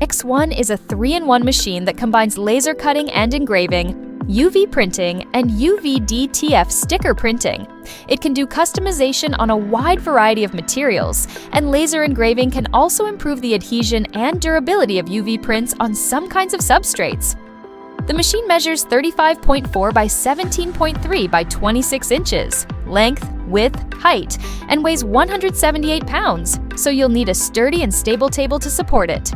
X1 is a 3-in-1 machine that combines laser cutting and engraving, UV printing, and UV-DTF sticker printing. It can do customization on a wide variety of materials, and laser engraving can also improve the adhesion and durability of UV prints on some kinds of substrates. The machine measures 35.4 by 17.3 by 26 inches, length, width, height, and weighs 178 pounds, so you'll need a sturdy and stable table to support it.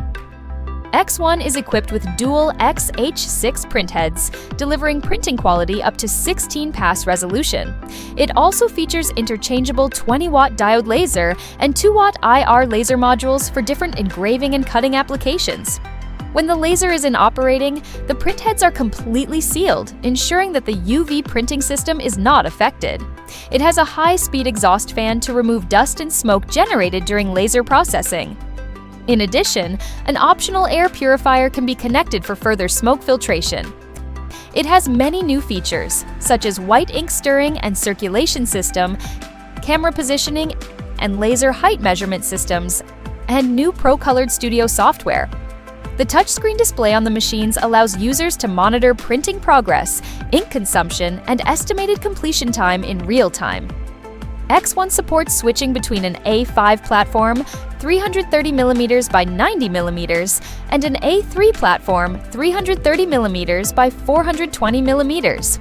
X1 is equipped with dual XH6 printheads, delivering printing quality up to 16 pass resolution. It also features interchangeable 20-watt diode laser and 2-watt IR laser modules for different engraving and cutting applications. When the laser is in operating, the printheads are completely sealed, ensuring that the UV printing system is not affected. It has a high-speed exhaust fan to remove dust and smoke generated during laser processing. In addition, an optional air purifier can be connected for further smoke filtration. It has many new features, such as white ink stirring and circulation system, camera positioning and laser height measurement systems, and new Procolored Studio software. The touchscreen display on the machines allows users to monitor printing progress, ink consumption, and estimated completion time in real time. X1 supports switching between an A5 platform, 330mm by 90mm, and an A3 platform, 330mm by 420mm.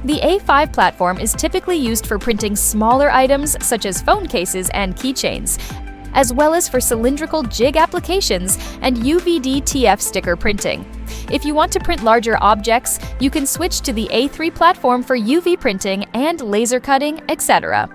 The A5 platform is typically used for printing smaller items such as phone cases and keychains, as well as for cylindrical jig applications and UV-DTF sticker printing. If you want to print larger objects, you can switch to the A3 platform for UV printing and laser cutting, etc.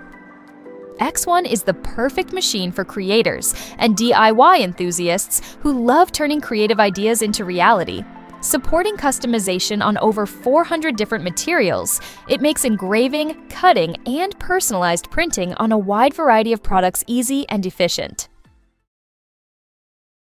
X1 is the perfect machine for creators and DIY enthusiasts who love turning creative ideas into reality. Supporting customization on over 400 different materials, it makes engraving, cutting, and personalized printing on a wide variety of products easy and efficient.